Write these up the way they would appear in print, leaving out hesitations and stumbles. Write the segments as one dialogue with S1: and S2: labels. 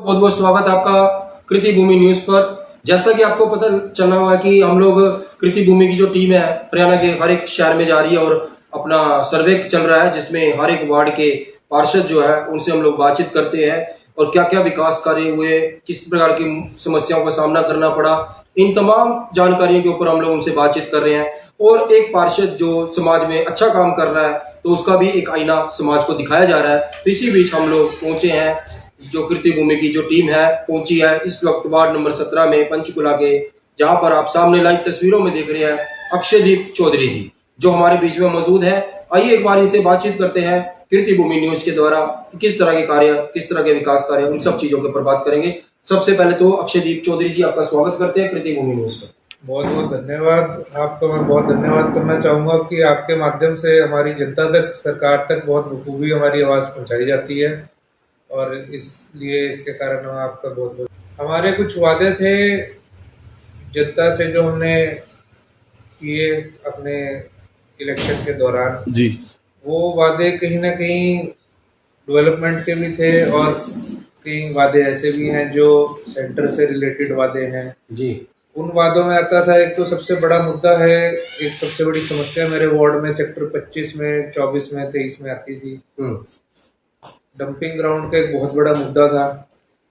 S1: बहुत बहुत स्वागत है आपका कृति भूमि न्यूज पर। जैसा कि आपको पता चलना हुआ है कि हम लोग कृति भूमि की जो टीम है हरियाणा के हर एक शहर में जा रही है और अपना सर्वे चल रहा है, जिसमें हर एक वार्ड के पार्षद जो है उनसे हम लोग बातचीत करते हैं और क्या क्या विकास कार्य हुए, किस प्रकार की समस्याओं का सामना करना पड़ा, इन तमाम जानकारियों के ऊपर हम लोग उनसे बातचीत कर रहे हैं। और एक पार्षद जो समाज में अच्छा काम कर रहा है तो उसका भी एक आईना समाज को दिखाया जा रहा है। तो इसी बीच हम लोग पहुंचे हैं, जो कृति भूमि की जो टीम है पहुंची है इस वक्त वार्ड नंबर 17 में पंचकुला के, जहां पर आप सामने लाइव तस्वीरों में देख रहे हैं अक्षयदीप चौधरी जी जो हमारे बीच में मौजूद है। आइए एक बार इनसे बातचीत करते हैं कृति भूमि न्यूज के द्वारा कि किस तरह के कार्य, किस तरह के विकास कार्य, उन सब चीजों के ऊपर बात करेंगे। सबसे पहले तो अक्षयदीप चौधरी जी, आपका स्वागत करते हैं कृति भूमि न्यूज पर।
S2: बहुत बहुत धन्यवाद। आपका मैं बहुत धन्यवाद करना चाहूँगा कि आपके माध्यम से हमारी जनता तक, सरकार तक बहुत बखूबी हमारी आवाज़ पहुँचाई जाती है और इसलिए इसके कारण आपका बहुत बहुत। हमारे कुछ वादे थे जनता से जो हमने किए अपने इलेक्शन के दौरान जी, वो वादे कहीं ना कहीं डेवलपमेंट के भी थे और कई वादे ऐसे भी हैं जो सेंटर से रिलेटेड वादे हैं जी। उन वादों में आता था, एक तो सबसे बड़ा मुद्दा है, एक सबसे बड़ी समस्या मेरे वार्ड में सेक्टर 25 में, 24 में, 23 में आती थी। डंपिंग ग्राउंड का एक बहुत बड़ा मुद्दा था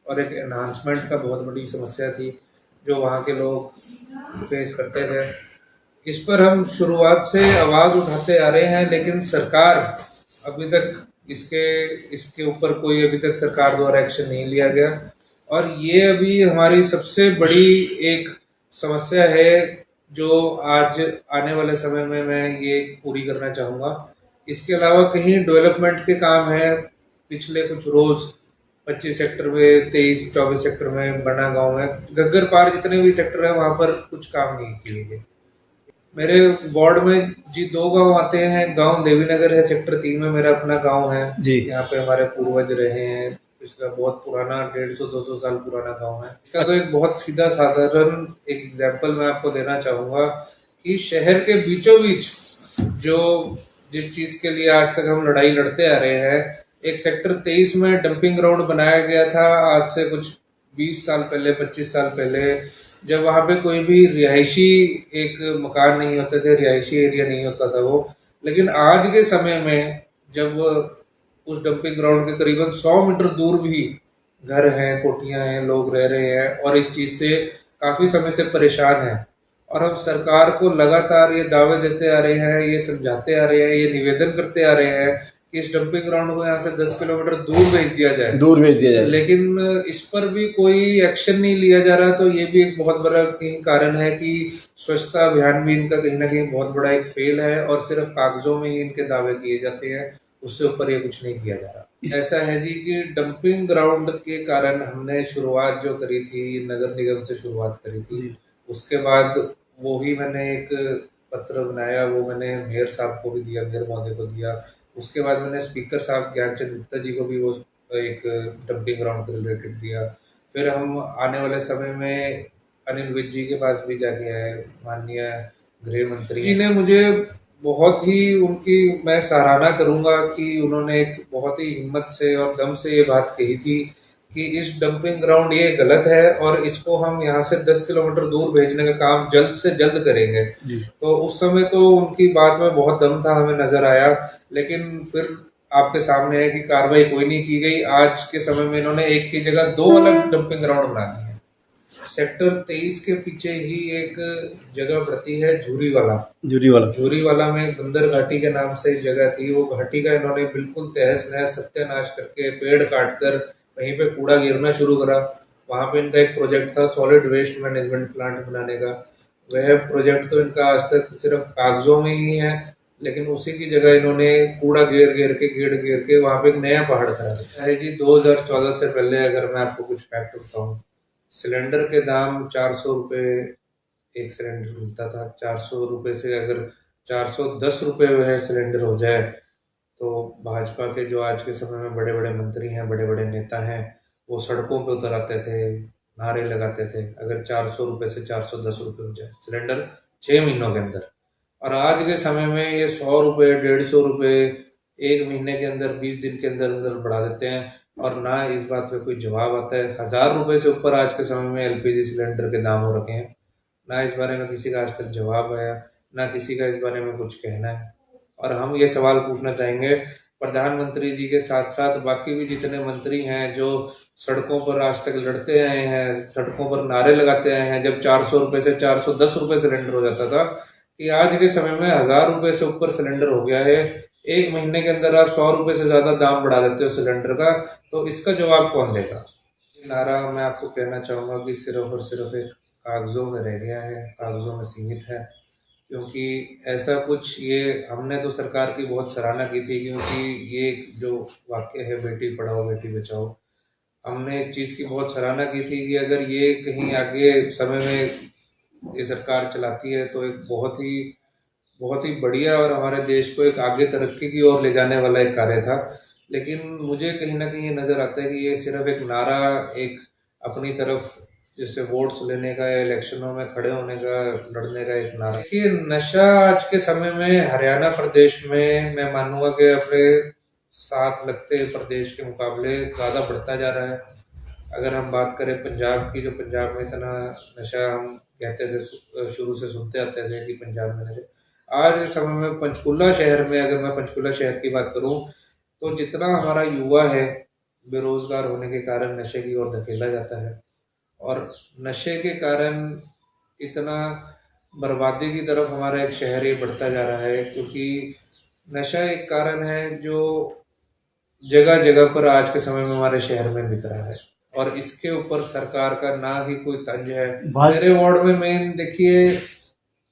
S2: और एक एनहांसमेंट का बहुत बड़ी समस्या थी जो वहाँ के लोग फेस करते थे। इस पर हम शुरुआत से आवाज़ उठाते आ रहे हैं, लेकिन सरकार अभी तक इसके ऊपर कोई अभी तक सरकार द्वारा एक्शन नहीं लिया गया और ये अभी हमारी सबसे बड़ी एक समस्या है जो आज आने वाले समय में मैं ये पूरी करना चाहूँगा। इसके अलावा कहीं डेवलपमेंट के काम है, पिछले कुछ रोज़ 25 सेक्टर में, 23-24 सेक्टर में, बना गांव में, गग्गर पार जितने भी सेक्टर है वहाँ पर कुछ काम नहीं किए गए। मेरे वार्ड में जी 2 गांव आते हैं। गांव देवीनगर है, सेक्टर 3 में मेरा अपना गांव है जी। यहाँ पे हमारे पूर्वज रहे हैं, पिछला बहुत पुराना 150-200 साल पुराना गांव है। इसका तो एक बहुत सीधा साधारण एक एग्जांपल मैं आपको देना चाहूँगा कि शहर के बीचों बीच जो जिस चीज़ के लिए आज तक हम लड़ाई लड़ते आ रहे हैं, एक सेक्टर 23 में डंपिंग ग्राउंड बनाया गया था आज से कुछ 20 साल पहले, 25 साल पहले, जब वहाँ पे कोई भी रिहायशी एक मकान नहीं होते थे, रिहायशी एरिया नहीं होता था वो। लेकिन आज के समय में जब उस डंपिंग ग्राउंड के करीबन 100 मीटर दूर भी घर हैं, कोठियां हैं, लोग रह रहे हैं और इस चीज़ से काफ़ी समय से परेशान हैं। और हम सरकार को लगातार ये दावे देते आ रहे हैं, ये समझाते आ रहे हैं, ये निवेदन करते आ रहे हैं कि इस डंपिंग ग्राउंड को यहाँ से 10 किलोमीटर दूर भेज दिया जाए, लेकिन इस पर भी कोई एक्शन नहीं लिया जा रहा। तो ये भी एक बहुत बड़ा कहीं कारण है कि स्वच्छता अभियान भी इनका कहीं ना कहीं बहुत बड़ा एक फेल है और सिर्फ कागजों में ही इनके दावे किए जाते हैं, उससे ऊपर ये कुछ नहीं किया जा रहा। ऐसा है जी कि डंपिंग ग्राउंड के कारण हमने शुरुआत जो करी थी, नगर निगम से शुरुआत करी थी, उसके बाद वो ही मैंने एक पत्र बनाया, वो मैंने मेयर साहब को भी दिया, मेयर महोदय को दिया। उसके बाद मैंने स्पीकर साहब ज्ञानचंद गुप्ता जी को भी वो एक डंपिंग ग्राउंड के रिलेटेड दिया। फिर हम आने वाले समय में अनिल विज जी के पास भी जाके आए, माननीय गृह मंत्री जी ने मुझे बहुत ही, उनकी मैं सराहना करूंगा कि उन्होंने एक बहुत ही हिम्मत से और दम से ये बात कही थी कि इस डंपिंग ग्राउंड ये गलत है और इसको हम यहाँ से 10 किलोमीटर दूर भेजने का काम जल्द से जल्द करेंगे। तो उस समय तो उनकी बात में बहुत दम था, हमें नजर आया, लेकिन फिर आपके सामने है कि कार्रवाई कोई नहीं की गई। आज के समय में इन्होंने एक ही जगह 2 अलग डंपिंग ग्राउंड बना दिए हैं। सेक्टर 23 के पीछे ही एक जगह पड़ती है झूरीवाला में बंदर घाटी के नाम से जगह थी। वो घाटी का इन्होंने बिल्कुल तहस नहस सत्यानाश करके पेड़ काटकर वहीं पे कूड़ा गिरना शुरू करा। वहाँ पे इनका एक प्रोजेक्ट था सॉलिड वेस्ट मैनेजमेंट प्लांट बनाने का। वह प्रोजेक्ट तो इनका आज तक सिर्फ कागजों में ही है, लेकिन उसी की जगह इन्होंने कूड़ा घेर के वहाँ पे एक नया पहाड़ खड़ा दिया है जी। 2014 से पहले अगर मैं आपको कुछ फैक्ट बताऊँ, सिलेंडर के दाम 400 रुपये एक सिलेंडर मिलता था। 400 रुपये से अगर 410 रुपये वह सिलेंडर हो जाए तो भाजपा के जो आज के समय में बड़े बड़े मंत्री हैं, बड़े बड़े नेता हैं, वो सड़कों पे उतर आते थे, नारे लगाते थे अगर 400 रुपये से 410 रुपये हो जाए सिलेंडर 6 महीनों के अंदर। और आज के समय में ये 100 रुपये, 150 रुपये 1 महीने के अंदर 20 दिन के अंदर अंदर बढ़ा देते हैं और ना इस बात पे कोई जवाब आता है। 1000 रुपये से ऊपर आज के समय में एलपीजी सिलेंडर के दाम हो रखे हैं, ना इस बारे में किसी का आज तक जवाब आया, ना किसी का इस बारे में कुछ कहना है। और हम ये सवाल पूछना चाहेंगे प्रधानमंत्री जी के साथ साथ बाकी भी जितने मंत्री हैं जो सड़कों पर आज तक लड़ते आए हैं, सड़कों पर नारे लगाते आए हैं, जब 400 रुपये से 410 रुपये सिलेंडर हो जाता था, कि आज के समय में 1000 रुपये से ऊपर सिलेंडर हो गया है। 1 महीने के अंदर आप 100 रुपये से ज्यादा दाम बढ़ा देते हो सिलेंडर का, तो इसका जवाब कौन देगा? ये नारा मैं आपको कहना चाहूंगा कि सिर्फ और सिर्फ एक कागजों में रह गया है, कागजों में सीमित है। क्योंकि ऐसा कुछ, ये हमने तो सरकार की बहुत सराहना की थी, क्योंकि ये जो वाक्य है बेटी पढ़ाओ बेटी बचाओ, हमने इस चीज़ की बहुत सराहना की थी कि अगर ये कहीं आगे समय में ये सरकार चलाती है तो एक बहुत ही बढ़िया और हमारे देश को एक आगे तरक्की की ओर ले जाने वाला एक कार्य था। लेकिन मुझे कहीं ना कहीं ये नज़र आता है कि ये सिर्फ एक नारा, एक अपनी तरफ जैसे वोट्स लेने का या इलेक्शनों में खड़े होने का, लड़ने का एक नारा। देखिए, नशा आज के समय में हरियाणा प्रदेश में मैं मानूंगा कि अपने साथ लगते प्रदेश के मुकाबले ज़्यादा बढ़ता जा रहा है। अगर हम बात करें पंजाब की, जो पंजाब में इतना नशा हम कहते थे, शुरू से सुनते आते थे कि पंजाब में नशे, आज के समय में पंचकुला शहर में, अगर मैं पंचकुला शहर की बात करूं, तो जितना हमारा युवा है बेरोजगार होने के कारण नशे की ओर धकेला जाता है, और नशे के कारण इतना बर्बादी की तरफ हमारा एक शहर ही बढ़ता जा रहा है। क्योंकि नशा एक कारण है जो जगह जगह पर आज के समय में हमारे शहर में बिक रहा है, और इसके ऊपर सरकार का ना ही कोई तंज है। मेरे वार्ड में मेन देखिए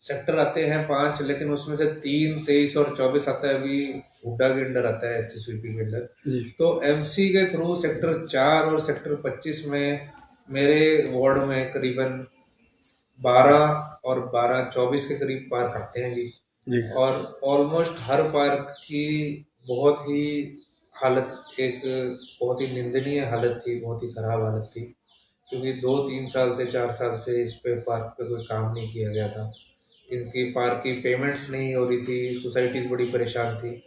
S2: सेक्टर आते हैं 5, लेकिन उसमें से 3, 23 और 24 आता है। अभी हुड्डा के अंडर आता है, एचएसवीपी के अंडर। तो एमसी के थ्रू सेक्टर 4 और सेक्टर 25 में मेरे वार्ड में करीबन 12 और 12, 24 के करीब पार्क आते हैं जी। और ऑलमोस्ट हर पार्क की बहुत ही हालत, एक बहुत ही निंदनीय हालत थी, बहुत ही खराब हालत थी। क्योंकि 2-3 साल से 4 साल से इस पे पार्क पे कोई काम नहीं किया गया था। इनकी पार्क की पेमेंट्स नहीं हो रही थी, सोसाइटीज़ बड़ी परेशान थी।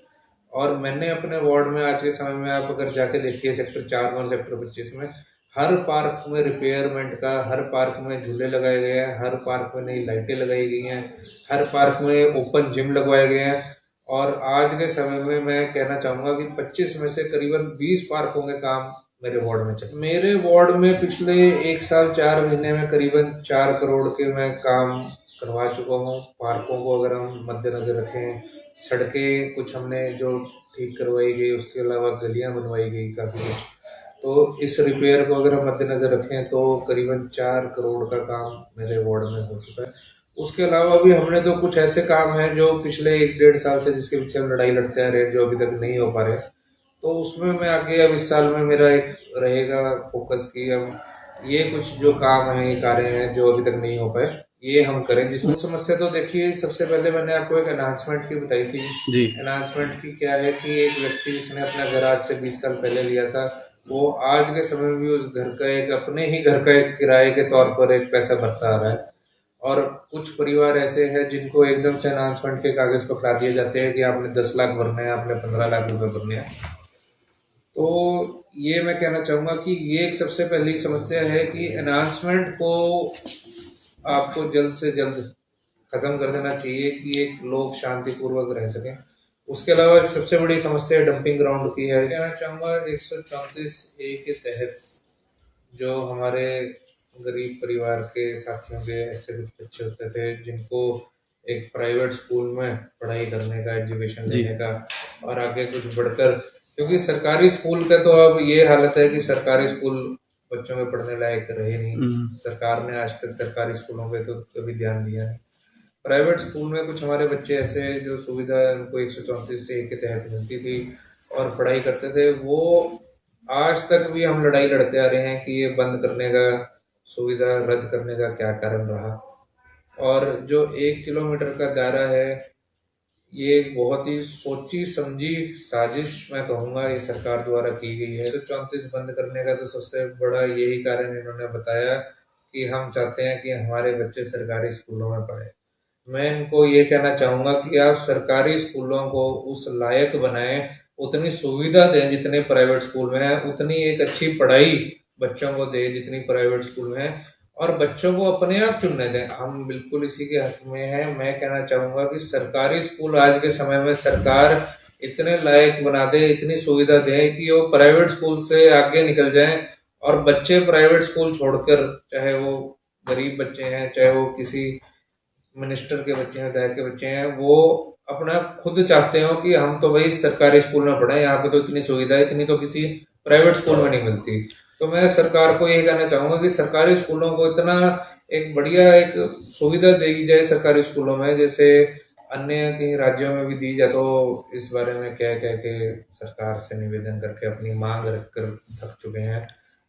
S2: और मैंने अपने वार्ड में आज के समय में, आप अगर जाके देखिए सेक्टर 4 और सेक्टर 25 में, हर पार्क में रिपेयरमेंट का, हर पार्क में झूले लगाए गए हैं, हर पार्क में नई लाइटें लगाई गई हैं, हर पार्क में ओपन जिम लगवाए गए हैं। और आज के समय में मैं कहना चाहूँगा कि 25 में से करीबन 20 पार्कों के काम मेरे वार्ड में चले। मेरे वार्ड में पिछले 1 साल 4 महीने में करीबन 4 करोड़ के मैं काम करवा चुका हूँ। पार्कों को अगर हम मद्देनज़र रखें, सड़कें कुछ हमने जो ठीक करवाई गई, उसके अलावा गलियाँ बनवाई गई काफ़ी कुछ, तो इस रिपेयर को अगर हम मद्देनज़र रखें तो करीबन 4 करोड़ का काम मेरे वार्ड में हो चुका है। उसके अलावा भी हमने तो कुछ ऐसे काम हैं जो पिछले 1-1.5 साल से जिसके पीछे हम लड़ाई लड़ते आ रहे हैं, जो अभी तक नहीं हो पा रहे, तो उसमें मैं आगे अब इस साल में मेरा एक रहेगा फोकस कि अब ये कुछ जो काम है, ये कार्य हैं जो अभी तक नहीं हो पाए, ये हम करें। जिसमें समस्या तो देखिए, सबसे पहले मैंने आपको एक अनाउंसमेंट की बताई थी जी। अनाउंसमेंट की क्या है कि एक व्यक्ति जिसने अपना घर आज से 20 साल पहले लिया था, वो आज के समय में भी उस घर का एक, अपने ही घर का एक किराए के तौर पर एक पैसा भरता आ रहा है। और कुछ परिवार ऐसे हैं जिनको एकदम से अनाउंसमेंट के कागज पकड़ा दिए जाते हैं कि आपने 10 लाख भरने हैं, आपने 15 लाख रुपए भरने हैं। तो ये मैं कहना चाहूँगा कि ये एक सबसे पहली समस्या है कि अनाउंसमेंट को आपको जल्द से जल्द खत्म कर देना चाहिए कि एक लोग शांतिपूर्वक रह सकें। उसके अलावा एक सबसे बड़ी समस्या डंपिंग ग्राउंड की है। कहना चाहूँगा 134A के तहत जो हमारे गरीब परिवार के साथियों के ऐसे कुछ बच्चे होते थे जिनको एक प्राइवेट स्कूल में पढ़ाई करने का, एजुकेशन लेने का, और आगे कुछ बढ़कर, क्योंकि सरकारी स्कूल का तो अब ये हालत है कि सरकारी स्कूल बच्चों में पढ़ने लायक रहे नहीं। सरकार ने आज तक सरकारी स्कूलों पे तो कभी ध्यान दिया नहीं। प्राइवेट स्कूल में कुछ हमारे बच्चे ऐसे जो सुविधा उनको 134A के तहत मिलती थी और पढ़ाई करते थे, वो आज तक भी हम लड़ाई लड़ते आ रहे हैं कि ये बंद करने का, सुविधा रद्द करने का क्या कारण रहा। और जो 1 किलोमीटर का दायरा है, ये एक बहुत ही सोची समझी साजिश मैं कहूँगा ये सरकार द्वारा की गई है। 134 बंद करने का तो सबसे बड़ा यही कारण इन्होंने बताया कि हम चाहते हैं कि हमारे बच्चे सरकारी स्कूलों में पढ़े। मैं इनको ये कहना चाहूँगा कि आप सरकारी स्कूलों को उस लायक बनाएं उतनी सुविधा दें जितने प्राइवेट स्कूल में है, उतनी एक अच्छी पढ़ाई बच्चों को दे जितनी प्राइवेट स्कूल में है, और बच्चों को अपने आप चुनने दें। हम बिल्कुल इसी के हक में हैं। मैं कहना चाहूँगा कि सरकारी स्कूल आज के समय में सरकार इतने लायक बना दे, इतनी सुविधा दे कि वो प्राइवेट स्कूल से आगे निकल जाएं, और बच्चे प्राइवेट स्कूल छोड़कर, चाहे वो गरीब बच्चे हैं, चाहे वो किसी मिनिस्टर के बच्चे हैं, विधायक के बच्चे हैं, वो अपना खुद चाहते हो कि हम तो भाई सरकारी स्कूल में पढ़े, यहाँ पे तो इतनी सुविधा है, इतनी तो किसी प्राइवेट स्कूल में नहीं मिलती। तो मैं सरकार को यही कहना चाहूंगा कि सरकारी स्कूलों को इतना एक बढ़िया एक सुविधा दी जाए सरकारी स्कूलों में, जैसे अन्य कहीं राज्यों में भी दी जाए। तो इस बारे में कह कह के सरकार से निवेदन करके अपनी मांग रखकर थक चुके हैं।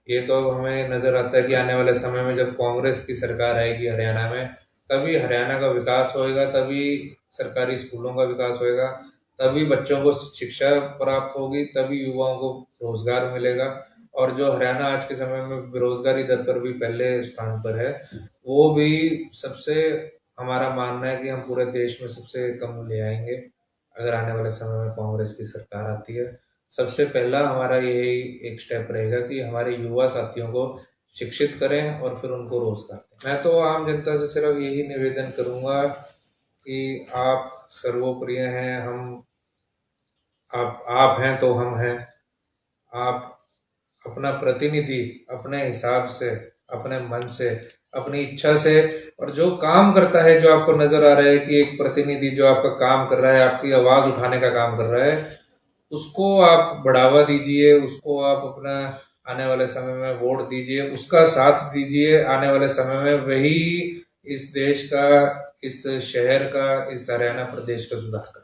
S2: ये तो हमें नजर आता है कि आने वाले समय में जब कांग्रेस की सरकार आएगी हरियाणा में, तभी हरियाणा का विकास होएगा, तभी सरकारी स्कूलों का विकास होएगा, तभी बच्चों को शिक्षा प्राप्त होगी, तभी युवाओं को रोजगार मिलेगा। और जो हरियाणा आज के समय में बेरोजगारी दर पर भी पहले स्थान पर है, वो भी सबसे, हमारा मानना है कि हम पूरे देश में सबसे कम ले आएंगे अगर आने वाले समय में कांग्रेस की सरकार आती है। सबसे पहला हमारा यही एक स्टेप रहेगा कि हमारे युवा साथियों को शिक्षित करें और फिर उनको रोजगार दें। मैं तो आम जनता से सिर्फ यही निवेदन करूंगा कि आप सर्वोप्रिय हैं, आप हैं तो हम हैं। आप अपना प्रतिनिधि अपने हिसाब से, अपने मन से, अपनी इच्छा से, और जो काम करता है, जो आपको नजर आ रहा है कि एक प्रतिनिधि जो आपका काम कर रहा है, आपकी आवाज उठाने का काम कर रहा है, उसको आप बढ़ावा दीजिए, उसको आप अपना आने वाले समय में वोट दीजिए, उसका साथ दीजिए। आने वाले समय में वही इस देश का, इस शहर का, इस हरियाणा प्रदेश का सुधार करें।